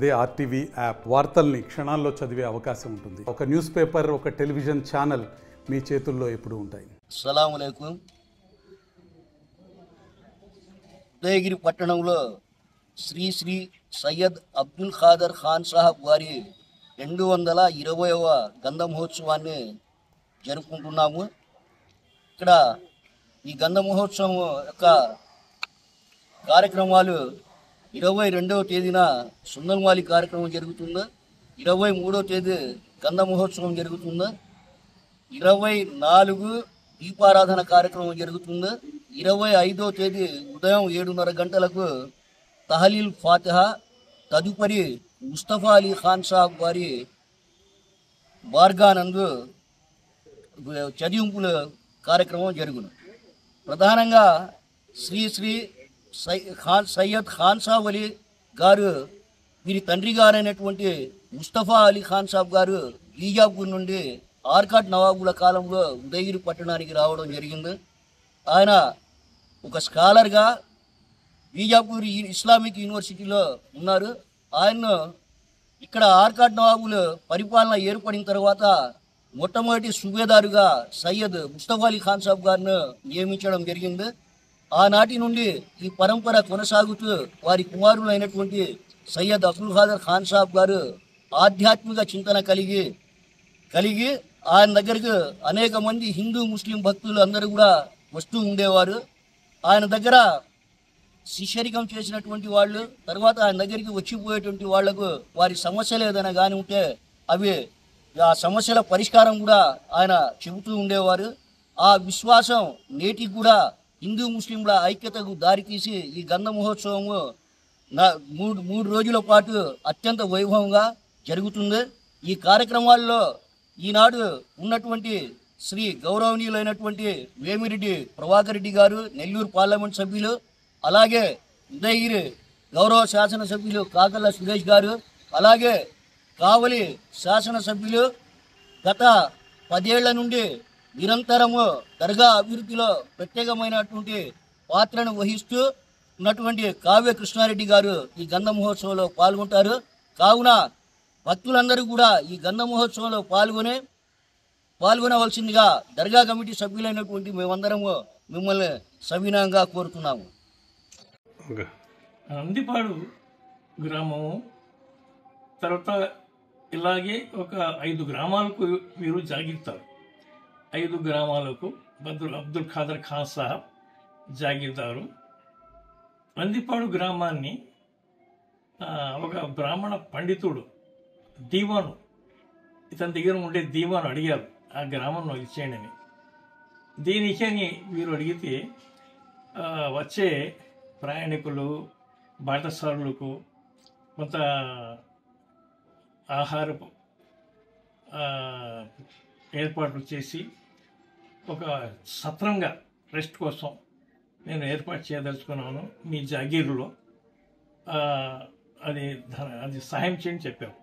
అదే RTV app వార్తల్ని క్షణాల్లో చదివే అవకాశం ఉంటుంది. ఒక న్యూస్ పేపర్, ఒక టెలివిజన్ ఛానల్ మీ చేతుల్లో ఎప్పుడూ ఉంటాయి. అస్సలాము అలైకుం. ఉదయగిరి పట్టణంలో శ్రీ శ్రీ సయ్యద్ అబ్దుల్ ఖాదర్ ఖాన్ సాహబ్ వారి 220వ గంధ మహోత్సవాన్ని జరుపుకుంటున్నాము. ఇక్కడ ఈ గంధ మహోత్సవం యొక్క కార్యక్రమాలు 22వ తేదీన సుందరమాలి కార్యక్రమం జరుగుతుంది, 23వ తేదీ గంధ మహోత్సవం జరుగుతుంది, 24 దీపారాధన కార్యక్రమం జరుగుతుంది, 25వ తేదీ ఉదయం 7:30 గంటలకు తహలీల్ ఫాతిహా, తదుపరి ముస్తఫా అలీ ఖాన్ సాహబ్ వారి బార్గానందు చదివింపుల కార్యక్రమం జరుగును. ప్రధానంగా శ్రీ శ్రీ సయ్యద్ ఖాన్ సాబ్ అలీ గారు, వీరి తండ్రి గారైనటువంటి ముస్తఫా అలీ ఖాన్ సాబ్ గారు బీజాపూర్ నుండి ఆర్కాట్ నవాబుల కాలంలో ఉదయగిరి పట్టణానికి రావడం జరిగింది. ఆయన ఒక స్కాలర్గా బీజాపూర్ ఇస్లామిక్ యూనివర్సిటీలో ఉన్నారు. ఆయన్ను ఇక్కడ ఆర్కాట్ నవాబులు పరిపాలన ఏర్పడిన తర్వాత మొట్టమొదటి సుబేదారుగా సయ్యద్ ముస్తఫా అలీ ఖాన్ సాబ్ గారిని నియమించడం జరిగింది. ఆనాటి నుండి ఈ పరంపర కొనసాగుతూ వారి కుమారులైనటువంటి సయ్యద్ అబ్దుల్ ఖాదర్ ఖాన్ సాబ్ గారు ఆధ్యాత్మిక చింతన కలిగి ఆయన దగ్గరకు అనేక మంది హిందూ ముస్లిం భక్తులు అందరూ కూడా వస్తూ ఉండేవారు. ఆయన దగ్గర శిష్యరికం చేసినటువంటి వాళ్ళు, తర్వాత ఆయన దగ్గరికి వచ్చిపోయేటువంటి వాళ్లకు వారి సమస్యలు ఏదైనా కానీ ఉంటే అవి ఆ సమస్యల పరిష్కారం కూడా ఆయన చెబుతూ ఉండేవారు. ఆ విశ్వాసం నేటికి కూడా హిందూ ముస్లింల ఐక్యతకు దారితీసి ఈ గంధ మహోత్సవము మూడు రోజుల పాటు అత్యంత వైభవంగా జరుగుతుంది. ఈ కార్యక్రమాల్లో ఈనాడు ఉన్నటువంటి శ్రీ గౌరవనీయులైనటువంటి వేమిరెడ్డి ప్రభాకర్ రెడ్డి గారు, నెల్లూరు పార్లమెంట్ సభ్యులు, అలాగే ఉదయగిరి గౌరవ శాసనసభ్యులు కాకర్ల సురేష్ గారు, అలాగే కావలి శాసనసభ్యులు గత 10 ఏళ్ల నుండి నిరంతరము దర్గా అభివృద్ధిలో ప్రత్యేకమైనటువంటి పాత్రను వహిస్తూ ఉన్నటువంటి కావ్య కృష్ణారెడ్డి గారు ఈ గంధ మహోత్సవంలో పాల్గొంటారు. కావున భక్తులందరూ కూడా ఈ గంధ మహోత్సవంలో పాల్గొనవలసిందిగా దర్గా కమిటీ సభ్యులైనటువంటి మేమందరము మిమ్మల్ని సవినయంగా కోరుతున్నాము. నందిపాడు గ్రామము తర్వాత ఇలాగే ఒక 5 గ్రామాలకు మీరు జాగిస్తారు. 5 గ్రామాలకు అబ్దుల్ ఖాదర్ ఖాన్ సాహబ్ జాగీర్దారు. నందిపాడు గ్రామాన్ని ఒక బ్రాహ్మణ పండితుడు దీవాను, ఇతని దగ్గర ఉండే దీవాను అడిగారు ఆ గ్రామంలో ఇచ్చేయండి అని. దీనికని వీరు అడిగితే వచ్చే ప్రయాణికులు బాటసారులకు కొంత ఆహారపు ఏర్పాట్లు చేసి ఒక సత్రంగా రెస్ట్ కోసం నేను ఏర్పాటు చేయదలుచుకున్నాను మీ జాగీరులో, అది సహాయం చేయని చెప్పారు.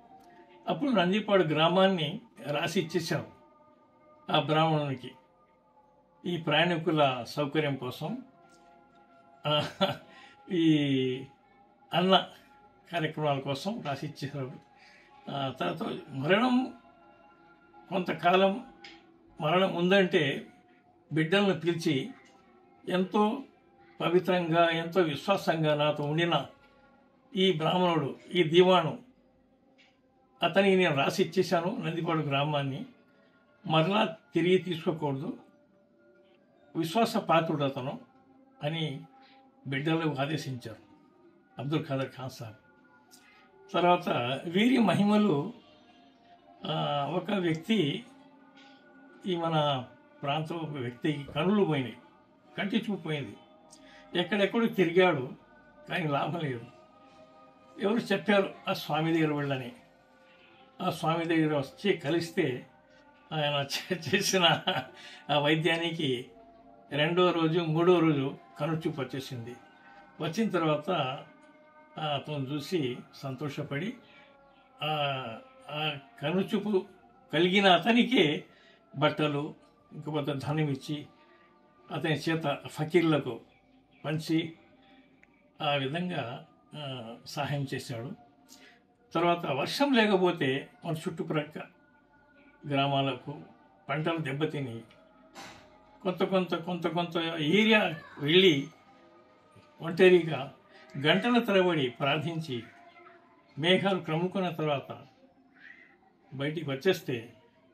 అప్పుడు నందిపాడు గ్రామాన్ని రాసి ఇచ్చేసారు ఆ బ్రాహ్మణునికి ఈ ప్రయాణికుల సౌకర్యం కోసం. ఈ అన్న కార్యక్రమాల కోసం రాసి ఇచ్చేసారు. తర్వాత కొంతకాలం మరణం ఉందంటే బిడ్డలను పిలిచి ఎంతో పవిత్రంగా ఎంతో విశ్వాసంగా నాతో ఉండిన ఈ బ్రాహ్మణుడు, ఈ దీవాను, అతనికి నేను రాసి ఇచ్చేశాను నందిపాడు గ్రామాన్ని, మరలా తిరిగి తీసుకోకూడదు, విశ్వాస పాత్రుడు అతను అని బిడ్డలు ఆదేశించారు అబ్దుల్ ఖాదర్ ఖాన్ సాహబ్. తర్వాత వీరి మహిమలు, ఒక వ్యక్తి, ఈ మన ప్రాంతం ఒక వ్యక్తికి కనులు పోయినాయి, కంటి చూపు పోయింది, ఎక్కడెక్కడో తిరిగాడు కానీ లాభం లేదు. ఎవరు చెప్పారు ఆ స్వామి దగ్గర వెళ్ళని. ఆ స్వామి దగ్గర వచ్చి కలిస్తే ఆయన చేసిన ఆ వైద్యానికి 2వ రోజు 3వ రోజు కనుచూపు వచ్చేసింది. వచ్చిన తర్వాత అతను చూసి సంతోషపడి ఆ కనుచూపు కలిగిన అతనికే బట్టలు ఇంకొక ధనం ఇచ్చి అతని చేత ఫకీర్లకు పంచి ఆ విధంగా సహాయం చేశాడు. తర్వాత వర్షం లేకపోతే మన చుట్టుప్రక్క గ్రామాలకు పంటలు దెబ్బతిని కొంత ఏరియా వెళ్ళి ఒంటరిగా గంటల తరబడి ప్రార్థించి మేఘాలు క్రమ్ముకున్న తర్వాత బయటికి వచ్చేస్తే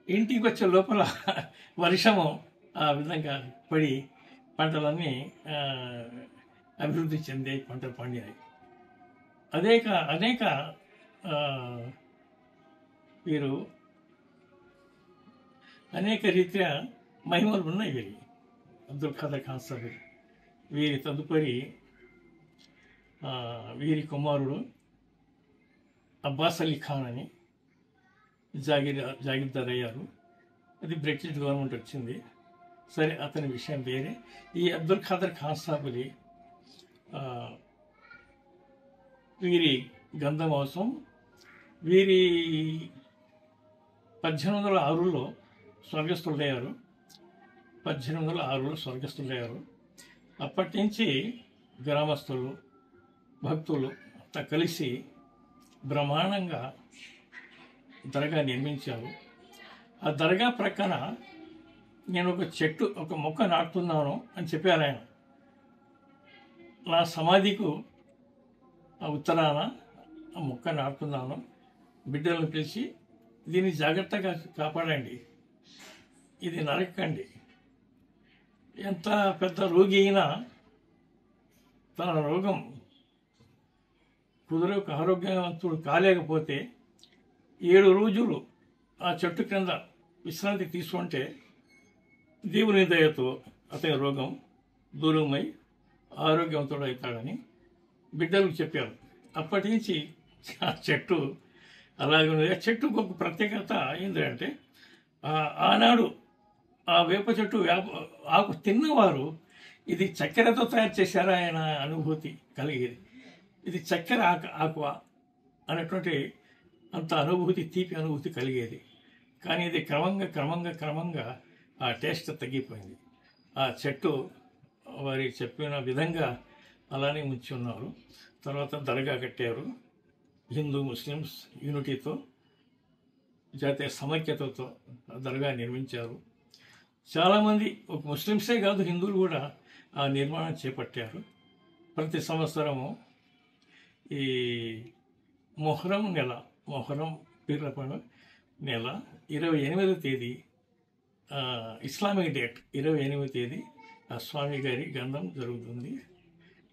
ఇంటికి వచ్చే లోపల వర్షము ఆ విధంగా పడి పంటలన్నీ అభివృద్ధి చెందే పంటలు పండినాయి. అనేక వీరు అనేక రీత్యా మహిమలు ఉన్నాయి వీరి. అబ్దుల్ ఖాదర్ ఖాన్ సాహెబ్ వీరి తదుపరి కుమారుడు అబ్బాస్ అలీ ఖాన్ అని జాగీర్దార్ అయ్యారు. అది బ్రిటిష్ గవర్నమెంట్ వచ్చింది. సరే, అతని విషయం వేరే. ఈ అబ్దుల్ ఖాదర్ ఖాన్ సాహెబ్ని వీరి గంధం అవసరం. వీరి 1806లో స్వర్గస్థులయ్యారు. 1806లో స్వర్గస్థులయ్యారు. అప్పటి నుంచి గ్రామస్తులు, భక్తులు అంతా కలిసి బ్రహ్మాండంగా దర్గా నిర్మించారు. ఆ దర్గా ప్రక్కన నేను ఒక మొక్క నాటుతున్నాను అని చెప్పారు ఆయన. నా సమాధికు ఉత్తరాన ఆ మొక్క నాటుతున్నాను, బిడ్డలను పిలిచి దీన్ని జాగ్రత్తగా కాపాడండి, ఇది నరకండి. ఎంత పెద్ద రోగి అయినా తన రోగం ఆరోగ్యవంతుడు కాలేకపోతే 7 రోజులు ఆ చెట్టు కింద విశ్రాంతి తీసుకుంటే దేవుని దయతో అతని రోగం దూరమై ఆరోగ్యవంతుడు అవుతాడని బిడ్డలకు చెప్పారు. అప్పటి నుంచి ఆ చెట్టు అలాగే ఉంది. ఆ చెట్టుకు ఒక ప్రత్యేకత ఏంటంటే ఆనాడు ఆ వేప చెట్టు ఆకు తిన్నవారు ఇది చక్కెరతో తయారు చేశారా ఆయన అనుభూతి కలిగేది. ఇది చక్కెర ఆకు అనేటువంటి అంత అనుభూతి, తీపి అనుభూతి కలిగేది. కానీ ఇది క్రమంగా ఆ టేస్ట్ తగ్గిపోయింది. ఆ చెట్టు వారి చెప్పిన విధంగా అలానే ఉంచి ఉన్నారు. తర్వాత దర్గా కట్టారు. హిందూ ముస్లిమ్స్ యూనిటీతో, జాతీయ సమైక్యతతో దర్గా నిర్మించారు. చాలామంది ఒక ముస్లిమ్సే కాదు, హిందువులు కూడా ఆ నిర్మాణం చేపట్టారు. ప్రతి సంవత్సరము ఈ మొహరం పీర్ల పండుగ నెల 28వ తేదీ ఇస్లామిక్ డేట్ 28వ తేదీ ఆ స్వామి గారి గంధం జరుగుతుంది.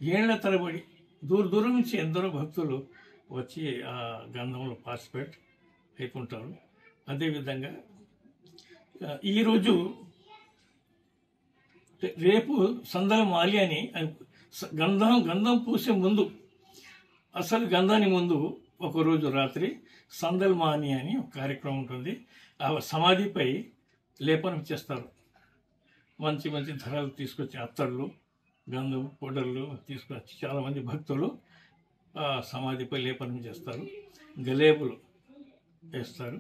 ఏళ్ల తరబడి దూరం నుంచి ఎందరో భక్తులు వచ్చి ఆ గంధంలో పార్టిసిపేట్ అవుతుంటారు. అదేవిధంగా ఈరోజు రేపు సందల మాలి అని గంధం పూసే ముందు, అసలు గంధానికి ముందు ఒకరోజు రాత్రి సందల్ మాని అని ఒక కార్యక్రమం ఉంటుంది. ఆ సమాధిపై లేపనం చేస్తారు. మంచి ధరలు తీసుకొచ్చి అత్తర్లు, గంధం పౌడర్లు తీసుకొచ్చి చాలామంది భక్తులు ఆ సమాధిపై లేపనం చేస్తారు, గలేబులు వేస్తారు.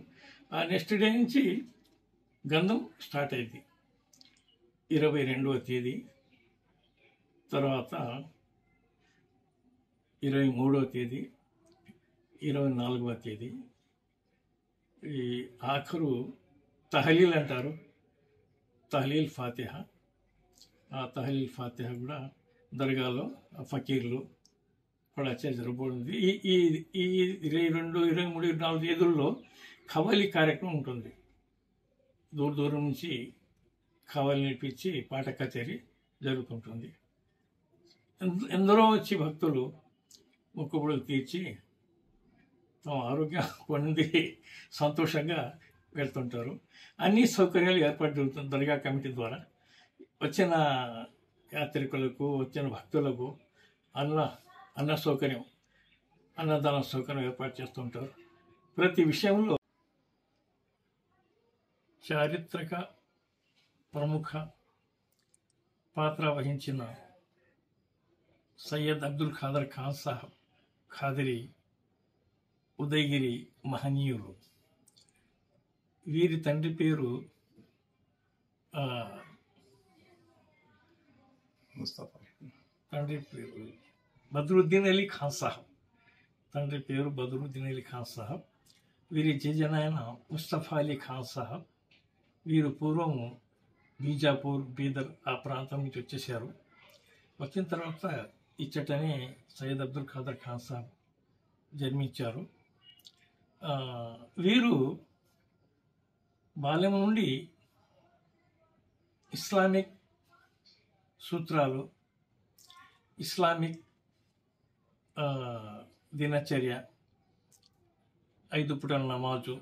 ఆ నెక్స్ట్ డే నుంచి గంధం స్టార్ట్ అయింది. 22వ తేదీ తర్వాత 23వ తేదీ, 24వ తేదీ ఈ ఆఖరు తహలీల్ అంటారు, తహలీల్ ఫాతిహ. ఆ తహలీల్ ఫాతిహ కూడా దర్గాలో ఫకీర్లు కూడా జరగబోతుంది. ఈ 22, 23, 24 తేదీల్లో ఖవాలి కార్యక్రమం ఉంటుంది. దూరం నుంచి ఖవాలి నిలిపించి పాట కచేరీ జరుగుతుంటుంది. ఎందరో వచ్చి భక్తులు మొక్కుబడులు తీర్చి తమ ఆరోగ్యం పొంది సంతోషంగా వెళ్తుంటారు. అన్ని సౌకర్యాలు ఏర్పాటు జరుగుతుంది దర్గా కమిటీ ద్వారా. వచ్చిన యాత్రికులకు, వచ్చిన భక్తులకు అన్న సౌకర్యం, అన్నదాన సౌకర్యం ఏర్పాటు చేస్తుంటారు. ప్రతి విషయంలో చారిత్రక ప్రముఖ పాత్ర వహించిన సయ్యద్ అబ్దుల్ ఖాదర్ ఖాన్ సాహబ్ ఖాదరి ఉదయగిరి మహనీయులు. వీరి తండ్రి పేరు బద్రుద్దీన్ అలీ ఖాన్ సాహబ్. తండ్రి పేరు బదరుద్దీన్ అలీ ఖాన్ సాహబ్. వీరి జేజనాయన ముస్తఫా అలీ ఖాన్ సాహబ్. వీరు పూర్వం బీజాపూర్, బీదర్ ఆ ప్రాంతం నుంచి వచ్చేసారు. వచ్చిన తర్వాత ఇచ్చటనే సయ్యద్ అబ్దుల్ ఖాదర్ ఖాన్ సాహబ్ జన్మించారు. వీరు బాల్యం నుండి ఇస్లామిక్ సూత్రాలు, ఇస్లామిక్ దినచర్య, 5 పూటల నమాజు,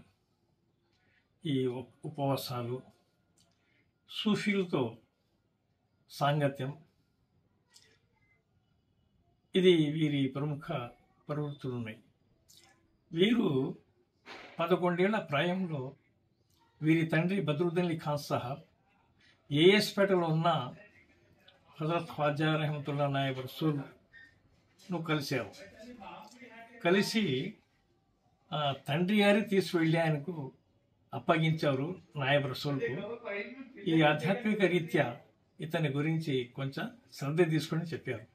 ఈ ఉపవాసాలు, సూఫీలతో సాంగత్యం, ఇది వీరి ప్రముఖ ప్రవృత్తులు ఉన్నాయి. వీరు 11 ఏళ్ల ప్రాయంలో వీరి తండ్రి బదరుద్దీన్ అలీ ఖాన్ సాహబ్ ఏఎస్పేటలో ఉన్న హజరత్ ఖ్వాజా రహమతుల్లా నాయబ్ రసూల్ను కలిశారు. కలిసి తండ్రి గారి తీసుకువెళ్ళి ఆయనకు అప్పగించారు నాయబ్ రసూల్కు. ఈ ఆధ్యాత్మిక రీత్యా ఇతని గురించి కొంచెం శ్రద్ధ తీసుకొని చెప్పారు.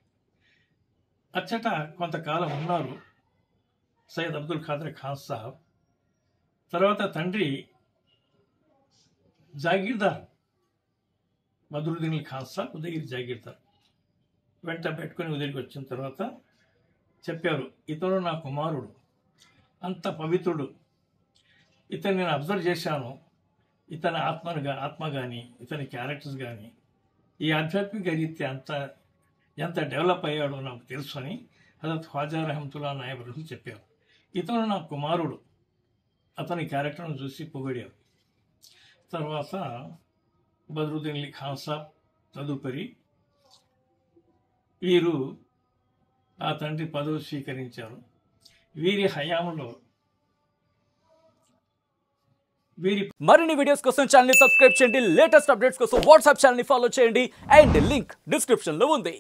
అచ్చట కొంతకాలం ఉన్నారు సయ్యద్ అబ్దుల్ ఖాదర్ ఖాన్ సాహబ్. తర్వాత తండ్రి జాగీర్దార్ బదరుద్దీన్ అలీ ఖాన్ సాహబ్ ఉదయగిరి జాగీర్దార్ వెంట పెట్టుకొని ఉదయగిరికి వచ్చిన తర్వాత చెప్పారు, ఇతను నా కుమారుడు, అంత పవిత్రుడు, ఇతను నేను అబ్జర్వ్ చేశాను, ఇతని ఆత్మ కానీ ఇతని క్యారెక్టర్స్ కానీ ఈ ఆధ్యాత్మిక రీత్యా ఎంత డెవలప్ అయ్యాడో నాకు తెలుసు అని హజరత్ ఖ్వాజా రహమతుల్లా నాయబ్ రసూల్ చెప్పారు. ఇతను నా కుమారుడు, అతని క్యారెక్టర్ను చూసి పొగిడారు. తర్వాత బదరుద్దీన్ అలీ ఖాన్ సాబ్ తదుపరి వీరు ఆ తండ్రి పదవి స్వీకరించారు. వీరి హయాంలో మరిన్ని వీడియోస్ కోసం ఛానల్ ని సబ్స్క్రైబ్ చేయండి. లేటెస్ట్ అప్డేట్స్ కోసం వాట్సాప్ ఛానల్ ని ఫాలో చేయండి. అండ్ లింక్ డిస్క్రిప్షన్ లో ఉంది.